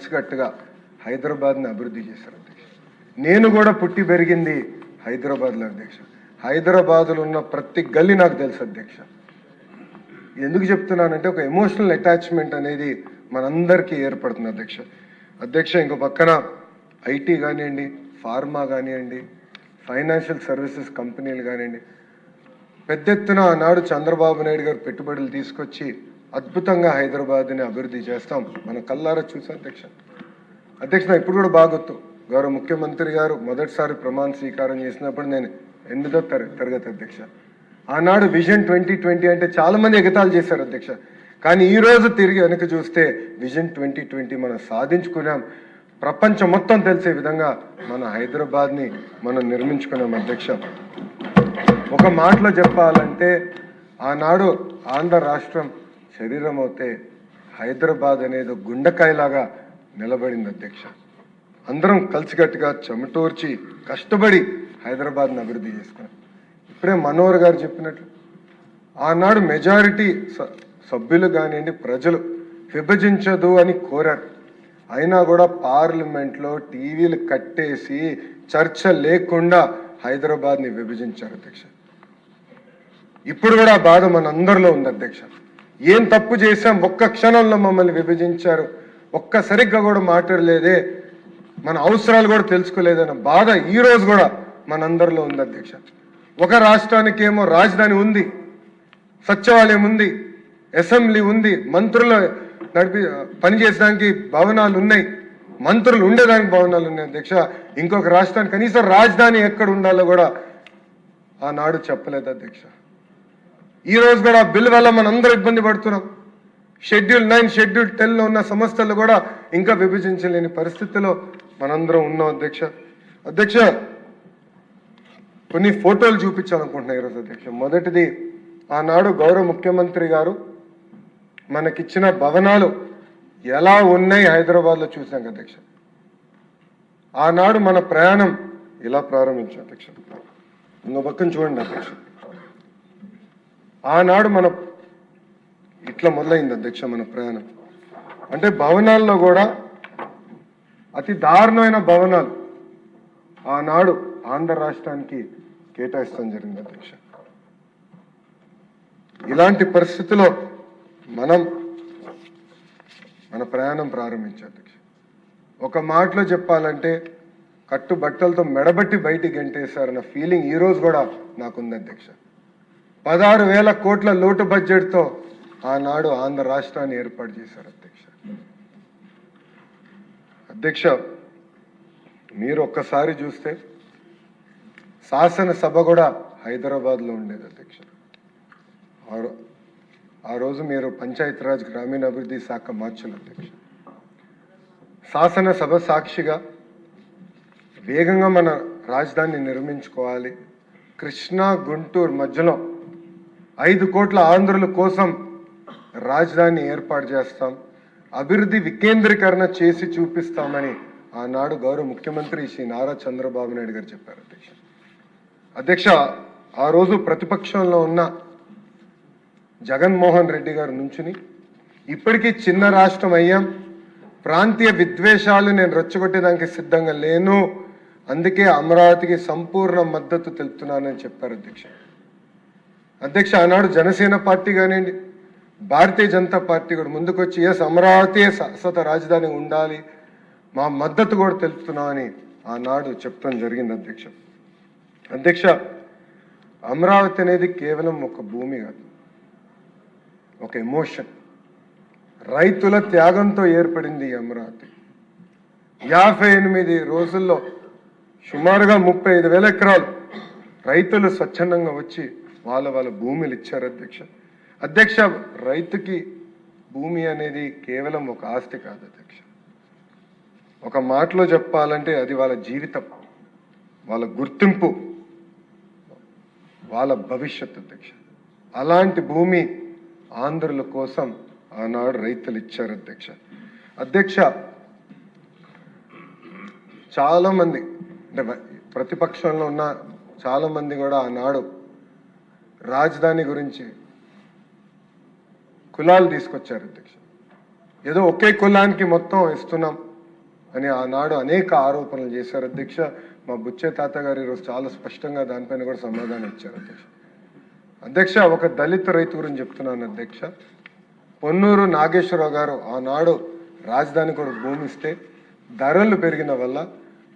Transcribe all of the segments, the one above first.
కలిసికట్టుగా హైదరాబాద్ని అభివృద్ధి చేశారు అధ్యక్ష. నేను కూడా పుట్టి పెరిగింది హైదరాబాద్లో అధ్యక్ష. హైదరాబాద్లో ఉన్న ప్రతి గల్లీ నాకు తెలుసు అధ్యక్ష. ఎందుకు చెప్తున్నానంటే ఒక ఎమోషనల్ అటాచ్మెంట్ అనేది మనందరికీ ఏర్పడుతుంది అధ్యక్ష. అధ్యక్ష ఇంకో పక్కన ఐటీ కానివ్వండి, ఫార్మా కానివ్వండి, ఫైనాన్షియల్ సర్వీసెస్ కంపెనీలు కానివ్వండి, పెద్ద ఎత్తున ఆనాడు చంద్రబాబు నాయుడు గారు పెట్టుబడులు తీసుకొచ్చి అద్భుతంగా హైదరాబాద్ని అభివృద్ధి చేస్తాం మనం కల్లారా చూసాం అధ్యక్ష. అధ్యక్ష ఇప్పుడు కూడా బాగా గుర్తు, గౌరవ ముఖ్యమంత్రి గారు మొదటిసారి ప్రమాణ స్వీకారం చేసినప్పుడు నేను 8వ తరగతి అధ్యక్ష. ఆనాడు విజన్ 2020 అంటే చాలా మంది ఎగతాళి చేశారు అధ్యక్ష. కానీ ఈ రోజు తిరిగి వెనక్కి చూస్తే విజన్ 2020 మనం సాధించుకున్నాం. ప్రపంచం మొత్తం తెలిసే విధంగా మన హైదరాబాద్ని మనం నిర్మించుకున్నాం అధ్యక్ష. ఒక మాటలో చెప్పాలంటే ఆనాడు ఆంధ్ర రాష్ట్రం శరీరం అవుతే హైదరాబాద్ అనేది గుండెకాయలాగా నిలబడింది అధ్యక్ష. అందరం కలిసికట్టుగా చెమటోర్చి కష్టపడి హైదరాబాద్ని అభివృద్ధి చేసుకున్నాం. ఇప్పుడే మనోహర్ గారు చెప్పినట్లు ఆనాడు మెజారిటీ సభ్యులు కానివ్వండి, ప్రజలు విభజించదు అని కోరారు. అయినా కూడా పార్లమెంట్లో టీవీలు కట్టేసి చర్చ లేకుండా హైదరాబాద్ని విభజించారు అధ్యక్ష. ఇప్పుడు కూడా ఆ బాధ మనందరిలో ఉంది అధ్యక్ష. ఏం తప్పు చేశాం, ఒక్క క్షణంలో మమ్మల్ని విభజించారు, ఒక్క సరిగ్గా కూడా మాట్లాడలేదే, మన అవసరాలు కూడా తెలుసుకోలేదన్న బాధ ఈ రోజు కూడా మనందరిలో ఉంది అధ్యక్ష. ఒక రాష్ట్రానికి ఏమో రాజధాని ఉంది, సచివాలయం ఉంది, అసెంబ్లీ ఉంది, మంత్రులు పనిచేసడానికి భవనాలు ఉన్నాయి, మంత్రులు ఉండేదానికి భవనాలు ఉన్నాయి అధ్యక్ష. ఇంకొక రాష్ట్రానికి కనీసం రాజధాని ఎక్కడ ఉండాలో కూడా ఆనాడు చెప్పలేదు అధ్యక్ష. ఈ రోజు కూడా బిల్ వల్ల మనందరూ ఇబ్బంది పడుతున్నాం. షెడ్యూల్ 9, షెడ్యూల్ 10లో ఉన్న సంస్థలు కూడా ఇంకా విభజించలేని పరిస్థితిలో మనందరం ఉన్నాం అధ్యక్ష. అధ్యక్ష కొన్ని ఫోటోలు చూపించాలనుకుంటున్నా ఈరోజు అధ్యక్ష. మొదటిది ఆనాడు గౌరవ ముఖ్యమంత్రి గారు మనకిచ్చిన భవనాలు ఎలా ఉన్నాయి హైదరాబాద్లో చూసాం అధ్యక్ష. ఆనాడు మన ప్రయాణం ఇలా ప్రారంభించాం అధ్యక్ష. ఇంకో పక్కన చూడండి అధ్యక్ష. ఆనాడు మన ఇట్లా మొదలైంది అధ్యక్ష మన ప్రయాణం. అంటే భవనాల్లో కూడా అతి దారుణమైన భవనాలు ఆనాడు ఆంధ్ర రాష్ట్రానికి కేటాయిస్తాం జరిగింది అధ్యక్ష. ఇలాంటి పరిస్థితిలో మనం మన ప్రయాణం ప్రారంభించాం అధ్యక్ష. ఒక మాటలో చెప్పాలంటే కట్టుబట్టలతో మెడబట్టి బయటికి గంటేశారన్న ఫీలింగ్ ఈ రోజు కూడా నాకుంది అధ్యక్ష. 16,000 కోట్ల లోటు బడ్జెట్తో ఆనాడు ఆంధ్ర రాష్ట్రాన్ని ఏర్పాటు చేశారు అధ్యక్ష. అధ్యక్ష మీరు ఒక్కసారి చూస్తే శాసనసభ కూడా హైదరాబాద్లో ఉండేది అధ్యక్ష. ఆ రోజు మీరు పంచాయతీరాజ్ గ్రామీణాభివృద్ధి శాఖ మార్చులు అధ్యక్ష. శాసనసభ సాక్షిగా వేగంగా మన రాజధానిని నిర్మించుకోవాలి, కృష్ణా గుంటూరు మధ్యలో 5 కోట్ల ఆంధ్రుల కోసం రాజధాని ఏర్పాటు చేస్తాం, అభివృద్ధి వికేంద్రీకరణ చేసి చూపిస్తామని ఆనాడు గౌరవ ముఖ్యమంత్రి శ్రీ నారా చంద్రబాబు నాయుడు గారు చెప్పారు అధ్యక్ష. అధ్యక్ష ఆ రోజు ప్రతిపక్షంలో ఉన్న జగన్మోహన్ రెడ్డి గారు నుంచుని ఇప్పటికీ చిన్న రాష్ట్రం అయ్యాం, ప్రాంతీయ విద్వేషాలు నేను రెచ్చగొట్టేదానికి సిద్ధంగా లేను, అందుకే అమరావతికి సంపూర్ణ మద్దతు తెలుపుతున్నానని చెప్పారు అధ్యక్ష. అధ్యక్ష ఆనాడు జనసేన పార్టీ కానివ్వండి, భారతీయ జనతా పార్టీ కూడా ముందుకొచ్చి ఎస్ అమరావతి శాశ్వత రాజధాని ఉండాలి, మా మద్దతు కూడా తెలుపుతున్నామని ఆనాడు చెప్పడం జరిగింది అధ్యక్ష. అధ్యక్ష అమరావతి అనేది కేవలం ఒక భూమి కాదు, ఒక ఎమోషన్. రైతుల త్యాగంతో ఏర్పడింది ఈ అమరావతి. 58 రోజుల్లో సుమారుగా 35,000 ఎకరాలు రైతులు స్వచ్ఛందంగా వచ్చి వాళ్ళ భూములు ఇచ్చారు అధ్యక్ష. అధ్యక్ష రైతుకి భూమి అనేది కేవలం ఒక ఆస్తి కాదు అధ్యక్ష. ఒక మాటలో చెప్పాలంటే అది వాళ్ళ జీవితం, వాళ్ళ గుర్తింపు, వాళ్ళ భవిష్యత్తు అధ్యక్ష. అలాంటి భూమి ఆంధ్రుల కోసం ఆనాడు రైతులు ఇచ్చారు అధ్యక్ష. అధ్యక్ష చాలామంది అంటే ప్రతిపక్షంలో ఉన్న చాలామంది కూడా ఆనాడు రాజధాని గురించి కులాలు తీసుకొచ్చారు అధ్యక్ష. ఏదో ఒకే కులానికి మొత్తం ఇస్తున్నాం, అని ఆనాడు అనేక ఆరోపణలు చేశారు అధ్యక్ష. మా బుచ్చే తాత గారు ఈరోజు చాలా స్పష్టంగా దానిపైన కూడా సమాధానం ఇచ్చారు అధ్యక్ష. అధ్యక్ష, ఒక దళిత రైతు గురించి చెప్తున్నాను అధ్యక్ష. పొన్నూరు నాగేశ్వరరావు గారు ఆనాడు రాజధాని కూడా భూమి ఇస్తే ధరలు పెరిగిన వల్ల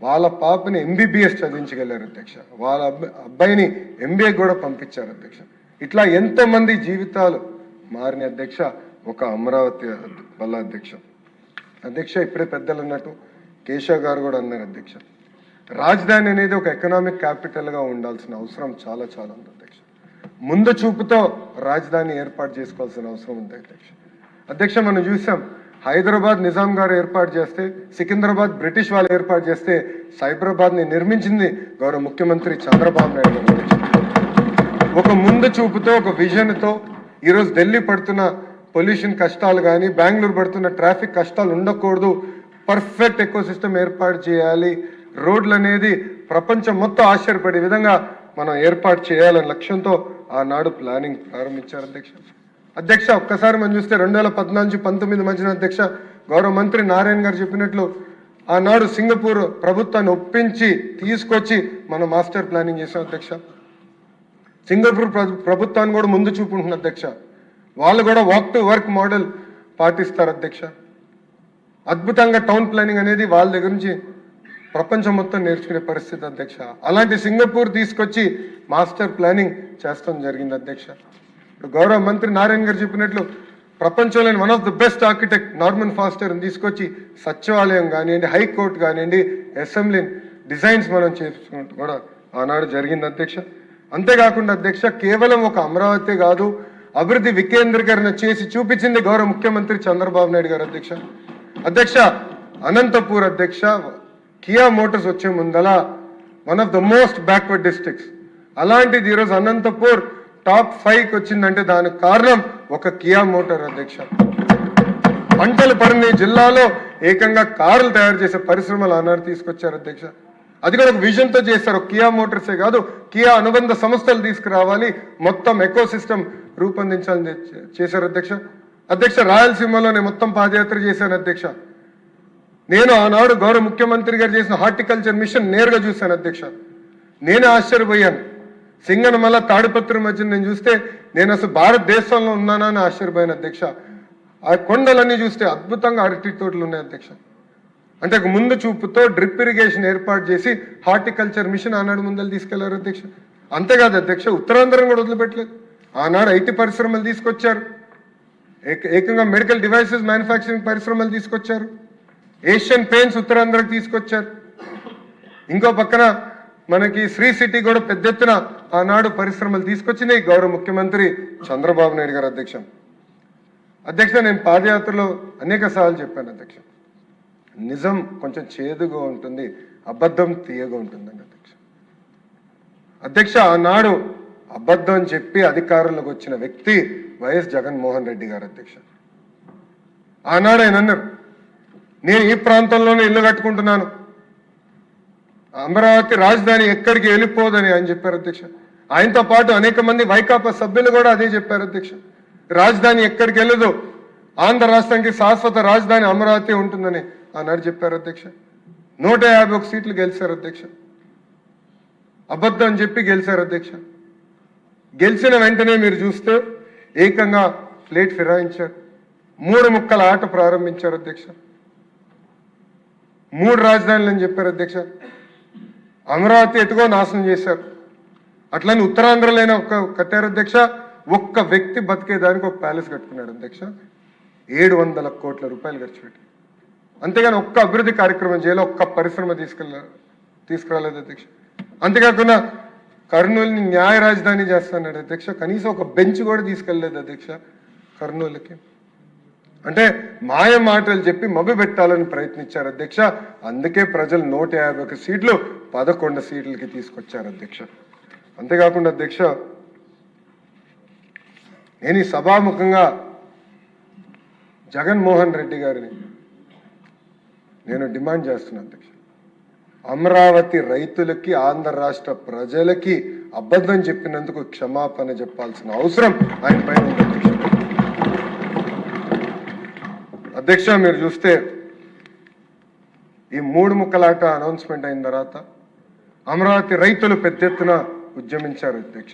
వాళ్ళ పాపని ఎంబీబీఎస్ చదివించగలిగారు అధ్యక్ష. వాళ్ళ అబ్బాయిని ఎంబీఏ కూడా పంపించారు అధ్యక్ష. ఇట్లా ఎంతోమంది జీవితాలు మారిన అధ్యక్ష ఒక అమరావతి వల్ల అధ్యక్ష. అధ్యక్ష, ఇప్పుడే పెద్దలు అన్నట్టు కేశవ్ గారు కూడా అన్నారు అధ్యక్ష, రాజధాని అనేది ఒక ఎకనామిక్ క్యాపిటల్గా ఉండాల్సిన అవసరం చాలా చాలా ఉంది అధ్యక్ష. ముందు చూపుతో రాజధాని ఏర్పాటు చేసుకోవాల్సిన అవసరం ఉంది అధ్యక్ష. అధ్యక్ష, మనం చూసాం హైదరాబాద్ నిజాం గారు ఏర్పాటు చేస్తే, సికింద్రాబాద్ బ్రిటిష్ వాళ్ళు ఏర్పాటు చేస్తే, సైబరాబాద్ని నిర్మించింది గౌరవ ముఖ్యమంత్రి చంద్రబాబు నాయుడు గారు అధ్యక్ష. ఒక ముందు చూపుతో, ఒక విజన్తో ఈరోజు ఢిల్లీ పడుతున్న పొల్యూషన్ కష్టాలు కానీ, బెంగళూరు పడుతున్న ట్రాఫిక్ కష్టాలు ఉండకూడదు, పర్ఫెక్ట్ ఎకో సిస్టమ్ ఏర్పాటు చేయాలి, రోడ్లు అనేది ప్రపంచం మొత్తం ఆశ్చర్యపడే విధంగా మనం ఏర్పాటు చేయాలనే లక్ష్యంతో ఆనాడు ప్లానింగ్ ప్రారంభించారు అధ్యక్ష. అధ్యక్ష, ఒక్కసారి మనం చూస్తే 2014-19 మధ్యన అధ్యక్ష గౌరవ మంత్రి నారాయణ గారు చెప్పినట్లు ఆనాడు సింగపూర్ ప్రభుత్వాన్ని ఒప్పించి తీసుకొచ్చి మనం మాస్టర్ ప్లానింగ్ చేసాం అధ్యక్ష. సింగపూర్ ప్రభుత్వాన్ని కూడా ముందు చూపుంటుంది అధ్యక్ష. వాళ్ళు కూడా వాక్ టు వర్క్ మోడల్ పాటిస్తారు అధ్యక్ష. అద్భుతంగా టౌన్ ప్లానింగ్ అనేది వాళ్ళ దగ్గర నుంచి ప్రపంచం మొత్తం నేర్చుకునే పరిస్థితి అధ్యక్ష. అలాంటి సింగపూర్ తీసుకొచ్చి మాస్టర్ ప్లానింగ్ చేస్తాం జరిగింది అధ్యక్ష. గౌరవ మంత్రి నారాయణ గారు చెప్పినట్లు ప్రపంచంలోని one of the best architect Norman ఫాస్టర్ని తీసుకొచ్చి సచివాలయం కానివ్వండి, హైకోర్టు కానివ్వండి, అసెంబ్లీ డిజైన్స్ మనం చేసుకుంటూ కూడా ఆనాడు జరిగింది అధ్యక్ష. అంతేకాకుండా అధ్యక్ష, కేవలం ఒక అమరావతి కాదు, అభివృద్ధి వికేంద్రీకరణ చేసి చూపించింది గౌరవ ముఖ్యమంత్రి చంద్రబాబు నాయుడు గారు అధ్యక్ష. అధ్యక్ష, అనంతపూర్ అధ్యక్ష కియా మోటార్స్ వచ్చే ముందల one of the most backward districts, అలాంటిది ఈరోజు అనంతపూర్ టాప్ 5కి వచ్చిందంటే దానికి కారణం ఒక కియా మోటార్ అధ్యక్ష. పంటలు పడిన జిల్లాలో ఏకంగా కార్లు తయారు చేసే పరిశ్రమలు ఆనాడు తీసుకొచ్చారు అధ్యక్ష. అది కూడా ఒక విజన్తో చేస్తారు. కియా మోటార్సే కాదు, కియా అనుబంధ సంస్థలు తీసుకురావాలి, మొత్తం ఎకో సిస్టమ్ రూపొందించాలని చేశారు అధ్యక్ష. అధ్యక్ష, రాయలసీమలో నేను మొత్తం పాదయాత్ర చేశాను అధ్యక్ష. నేను ఆనాడు గౌరవ ముఖ్యమంత్రి గారు చేసిన హార్టికల్చర్ మిషన్ నేరుగా చూశాను అధ్యక్ష. నేనే ఆశ్చర్యపోయాను. సింగనమల తాడిపత్రి మధ్య నేను చూస్తే నేను అసలు భారతదేశంలో ఉన్నానా అని ఆశ్చర్యపోయాను అధ్యక్ష. ఆ కొండలన్నీ చూస్తే అద్భుతంగా అరటి తోటలు ఉన్నాయి అధ్యక్ష. అంటే ఒక ముందు చూపుతో డ్రిప్ ఇరిగేషన్ ఏర్పాటు చేసి హార్టికల్చర్ మిషన్ ఆనాడు ముందలు తీసుకెళ్లారు అధ్యక్ష. అంతేకాదు అధ్యక్ష, ఉత్తరాంధ్రం కూడా వదిలిపెట్టలేదు. ఆనాడు ఐటీ పరిశ్రమలు తీసుకొచ్చారు, ఏకంగా మెడికల్ డివైసెస్ మ్యానుఫ్యాక్చరింగ్ పరిశ్రమలు తీసుకొచ్చారు, ఏషియన్ పెయింట్స్ ఉత్తరాంధ్రకి తీసుకొచ్చారు. ఇంకో పక్కన మనకి శ్రీ సిటీ కూడా పెద్ద ఎత్తున ఆనాడు పరిశ్రమలు తీసుకొచ్చింది గౌరవ ముఖ్యమంత్రి చంద్రబాబు నాయుడు గారు అధ్యక్ష. అధ్యక్ష, నేను పాదయాత్రలో అనేక సార్లు చెప్పాను అధ్యక్ష, నిజం కొంచెం చేదుగా ఉంటుంది, అబద్ధం తీయగా ఉంటుందండి అధ్యక్ష. అధ్యక్ష, ఆనాడు అబద్ధం చెప్పి అధికారంలోకి వచ్చిన వ్యక్తి వైఎస్ జగన్మోహన్ రెడ్డి గారు అధ్యక్ష. ఆనాడు ఆయన అన్నారు, నేను ఈ ప్రాంతంలోనే ఇల్లు కట్టుకుంటున్నాను, అమరావతి రాజధాని ఎక్కడికి వెళ్ళిపోదని ఆయన చెప్పారు అధ్యక్ష. ఆయనతో పాటు అనేక మంది వైకాపా సభ్యులు కూడా అదే చెప్పారు అధ్యక్ష. రాజధాని ఎక్కడికి వెళ్ళదు, ఆంధ్ర రాష్ట్రానికి శాశ్వత రాజధాని అమరావతి ఉంటుందని ఆనాడు చెప్పారు అధ్యక్ష. 151 సీట్లు గెలిచారు అధ్యక్ష. అబద్ధం చెప్పి గెలిచారు అధ్యక్ష. గెలిచిన వెంటనే మీరు చూస్తే ఏకంగా ప్లేట్ ఫిరాయించారు, 3 ముక్కల ఆట ప్రారంభించారు అధ్యక్ష. 3 రాజధానులు అని చెప్పారు అధ్యక్ష. అమరావతి ఎటుగో నాశనం చేశారు. అట్లని ఉత్తరాంధ్రలైన కట్టారు అధ్యక్ష. ఒక్క వ్యక్తి బతికేదానికి ఒక ప్యాలెస్ కట్టుకున్నాడు అధ్యక్ష. 700 కోట్ల రూపాయలు ఖర్చు పెట్టి. అంతేగాని ఒక్క అభివృద్ధి కార్యక్రమం చేయాలి, ఒక్క పరిశ్రమ తీసుకురాలేదు అధ్యక్ష. అంతేకాకుండా కర్నూలుని న్యాయ రాజధాని చేస్తున్నాడు అధ్యక్ష. కనీసం ఒక బెంచ్ కూడా తీసుకెళ్ళలేదు అధ్యక్ష కర్నూలుకి. అంటే మాయ మాటలు చెప్పి మభ్య పెట్టాలని ప్రయత్నించారు అధ్యక్ష. అందుకే ప్రజలు 151 సీట్లు 11 సీట్లకి తీసుకొచ్చారు అధ్యక్ష. అంతేకాకుండా అధ్యక్ష, నేను ఈ సభాముఖంగా జగన్మోహన్ రెడ్డి గారిని నేను డిమాండ్ చేస్తున్నాను అధ్యక్ష, అమరావతి రైతులకి, ఆంధ్ర రాష్ట్ర ప్రజలకి అబద్ధం చెప్పినందుకు క్షమాపణ చెప్పాల్సిన అవసరం ఆయన పైన ఉంది అధ్యక్ష. అధ్యక్ష, మీరు చూస్తే ఈ 3 ముక్కలాట అనౌన్స్మెంట్ అయిన తర్వాత అమరావతి రైతులు పెద్ద ఎత్తున ఉద్యమించారు అధ్యక్ష.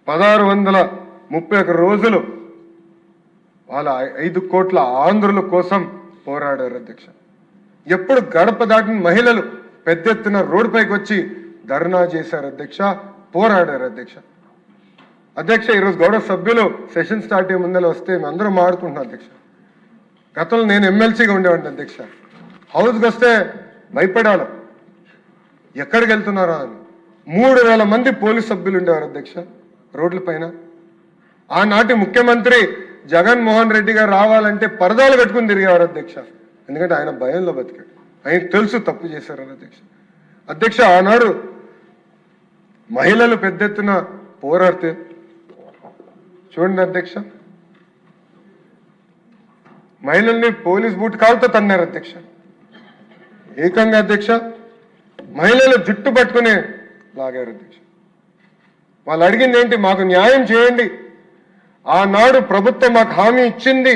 1631 రోజులు వాళ్ళ 5 కోట్ల ఆంధ్రుల కోసం పోరాడారు అధ్యక్ష. ఎప్పుడు గడప దాటిన మహిళలు పెద్ద ఎత్తున రోడ్డుపైకి వచ్చి ధర్నా చేశారు అధ్యక్ష, పోరాడారు అధ్యక్ష. అధ్యక్ష, ఈరోజు గౌరవ సభ్యులు సెషన్ స్టార్ట్ అయ్యే ముందర వస్తే మేము అందరం మాడుకుంటున్నాం అధ్యక్ష. గతంలో నేను ఎమ్మెల్సీగా ఉండేవాడిని అధ్యక్ష. హౌస్కి వస్తే భయపడాలి, ఎక్కడికి వెళ్తున్నారా అని. 3000 మంది పోలీస్ సభ్యులు ఉండేవారు అధ్యక్ష రోడ్ల పైన. ఆనాటి ముఖ్యమంత్రి జగన్మోహన్ రెడ్డి గారు రావాలంటే పరదాలు కట్టుకుని తిరిగేవారు అధ్యక్ష. ఎందుకంటే ఆయన భయంలో బతికాడు, ఆయనకు తెలుసు తప్పు చేశారని అధ్యక్ష. అధ్యక్ష, ఆనాడు మహిళలు పెద్ద ఎత్తున పోరాడితే చూడండి అధ్యక్ష, మహిళల్ని పోలీస్ బూట్ కాలుతో తన్నారు అధ్యక్ష. ఏకంగా అధ్యక్ష మహిళలు జుట్టు పట్టుకుని లాగారు అధ్యక్ష. వాళ్ళు అడిగింది ఏంటి? మాకు న్యాయం చేయండి, ఆనాడు ప్రభుత్వం మాకు హామీ ఇచ్చింది,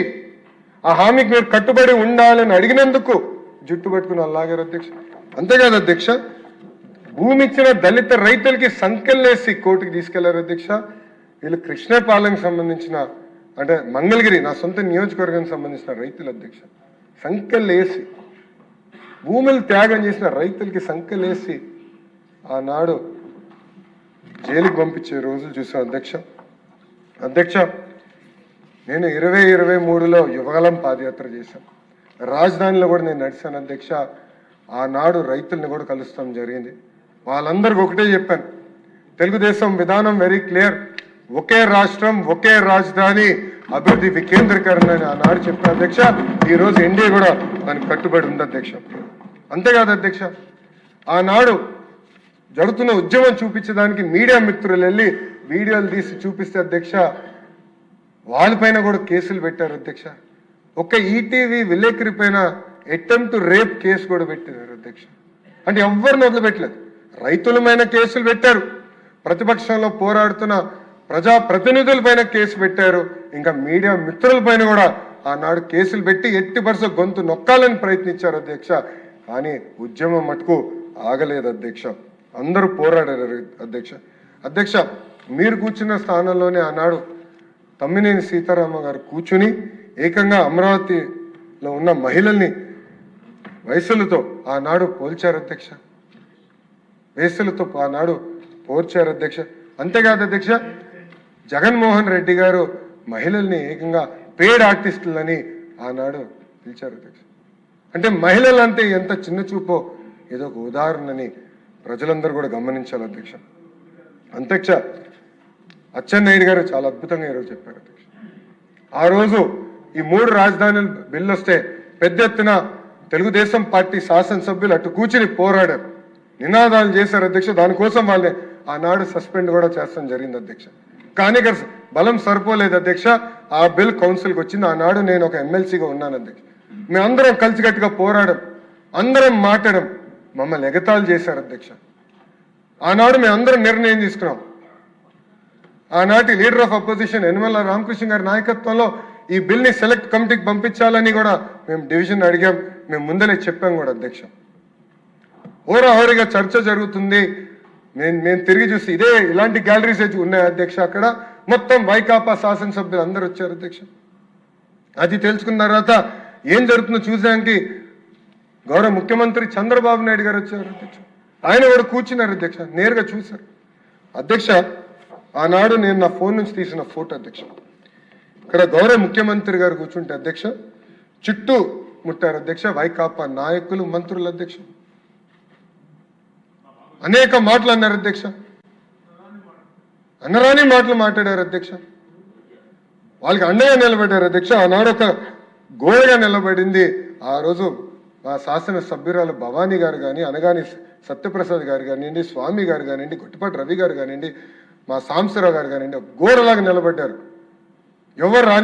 ఆ హామీకి మీరు కట్టుబడి ఉండాలని అడిగినందుకు జుట్టు పట్టుకుని వాళ్ళు లాగారు అధ్యక్ష. అంతేకాదు అధ్యక్ష, భూమి ఇచ్చిన దళిత రైతులకి సంఖ్యలేసి కోర్టుకి తీసుకెళ్లారు అధ్యక్ష. వీళ్ళు కృష్ణపాలెంకి సంబంధించిన అంటే మంగళగిరి నా సొంత నియోజకవర్గానికి సంబంధించిన రైతులు అధ్యక్ష. సంఖ్యలేసి భూములు త్యాగం చేసిన రైతులకి సంఖ్యలేసి ఆనాడు జైలుకి పంపించే రోజులు చూసాం అధ్యక్ష. అధ్యక్ష, నేను 2023లో యువగలం పాదయాత్ర చేశాను, రాజధానిలో కూడా నేను నడిచాను అధ్యక్ష. ఆనాడు రైతుల్ని కూడా కలుస్తాం జరిగింది. వాళ్ళందరికీ ఒకటే చెప్పాను, తెలుగుదేశం విధానం వెరీ క్లియర్, ఒకే రాష్ట్రం ఒకే రాజధాని అభివృద్ధి వికేంద్రీకరణ అని ఆనాడు చెప్పాను అధ్యక్ష. ఈరోజు ఎన్డీఏ కూడా దానికి కట్టుబడి ఉంది అధ్యక్ష. అంతేకాదు అధ్యక్ష, ఆనాడు జరుగుతున్న ఉద్యమం చూపించడానికి మీడియా మిత్రులు వెళ్ళి వీడియోలు తీసి చూపిస్తే అధ్యక్ష వాళ్ళపైన కూడా కేసులు పెట్టారు అధ్యక్ష. ఒక్క ఈటీవీ విలేకరి పైన అటెంప్ట్ రేప్ కేసు కూడా పెట్టారు అధ్యక్ష. అంటే ఎవరిని వదిలిపెట్టలేదు, రైతుల పైన కేసులు పెట్టారు, ప్రతిపక్షంలో పోరాడుతున్న ప్రజాప్రతినిధుల పైన కేసు పెట్టారు, ఇంకా మీడియా మిత్రుల పైన కూడా ఆనాడు కేసులు పెట్టి ఎట్టి పరుస గొంతు నొక్కాలని ప్రయత్నించారు అధ్యక్ష. కానీ ఉద్యమం మటుకు ఆగలేదు అధ్యక్ష, అందరూ పోరాడారు అధ్యక్ష. అధ్యక్ష, మీరు కూర్చున్న స్థానంలోనే ఆనాడు తమ్మినేని సీతారామ గారు కూర్చుని ఏకంగా అమరావతిలో ఉన్న మహిళల్ని వయసులతో ఆనాడు పోల్చారు అధ్యక్ష, వయసులతో ఆనాడు పోల్చారు అధ్యక్ష. అంతేకాదు అధ్యక్ష, జగన్మోహన్ రెడ్డి గారు మహిళల్ని ఏకంగా పేడ్ ఆర్టిస్టులని ఆనాడు పిలిచారు అధ్యక్ష. అంటే మహిళలంటే ఎంత చిన్న చూపో ఏదో ఒక ఉదాహరణని ప్రజలందరూ కూడా గమనించాలి అధ్యక్ష. అధ్యక్ష, అచ్చెన్నాయుడు గారు చాలా అద్భుతంగా ఈరోజు చెప్పారు అధ్యక్ష. ఆ రోజు ఈ 3 రాజధానులు బిల్లు వస్తే పెద్ద ఎత్తున తెలుగుదేశం పార్టీ శాసనసభ్యులు అటు కూర్చుని పోరాడారు, నినాదాలు చేశారు అధ్యక్ష. దానికోసం వాళ్ళని ఆనాడు సస్పెండ్ కూడా చేస్తాం జరిగింది అధ్యక్ష. కానీ ఇక్కడ బలం సరిపోలేదు అధ్యక్ష. ఆ బిల్ కౌన్సిల్కి వచ్చింది. ఆనాడు నేను ఒక ఎమ్మెల్సీగా ఉన్నాను అధ్యక్ష. మేమందరం కలిసికట్టుగా పోరాడం, అందరం మాట్లాడడం, మమ్మల్ని ఎగతాళి చేశారు అధ్యక్ష. ఆనాడు మేమందరం నిర్ణయం తీసుకున్నాం. ఆనాటి leader of opposition Yanamala Ramakrishna గారి నాయకత్వంలో ఈ బిల్ని సెలెక్ట్ కమిటీకి పంపించాలని కూడా మేము డివిజన్ అడిగాం, మేము ముందరే చెప్పాం కూడా అధ్యక్ష. హోరాహోరీగా చర్చ జరుగుతుంది. మేము తిరిగి చూసి ఇలాంటి గ్యాలరీస్ ఉన్నాయి అధ్యక్ష. అక్కడ మొత్తం వైకాపా శాసనసభ్యులు అందరూ వచ్చారు అధ్యక్ష. అది తెలుసుకున్న తర్వాత ఏం జరుగుతుందో చూసానికి గౌరవ ముఖ్యమంత్రి చంద్రబాబు నాయుడు గారు వచ్చారు అధ్యక్ష. ఆయన కూడా కూర్చున్నారు అధ్యక్ష, నేరుగా చూశారు అధ్యక్ష. ఆనాడు నేను నా ఫోన్ నుంచి తీసిన ఫోటో అధ్యక్ష. ఇక్కడ గౌరవ ముఖ్యమంత్రి గారు కూర్చుంటే అధ్యక్ష చుట్టూ ముట్టారు అధ్యక్ష వైకాపా నాయకులు, మంత్రులు అధ్యక్ష. అనేక మాటలు అన్నారు అధ్యక్ష, అన్నరాని మాటలు మాట్లాడారు అధ్యక్ష. వాళ్ళకి అండగా నిలబడ్డారు అధ్యక్ష. ఆనాడు ఒక గోడగా నిలబడింది ఆ రోజు మా శాసన సభ్యురాలు భవానీ గారు కానీ, అనగాని సత్యప్రసాద్ గారు కానివ్వండి, స్వామి గారు కానివ్వండి, గుట్టిపాటి రవి గారు కానివ్వండి, మా సాంబశివరావు గారు కానివ్వండి, గోడలాగా నిలబడ్డారు. ఎవరు రాని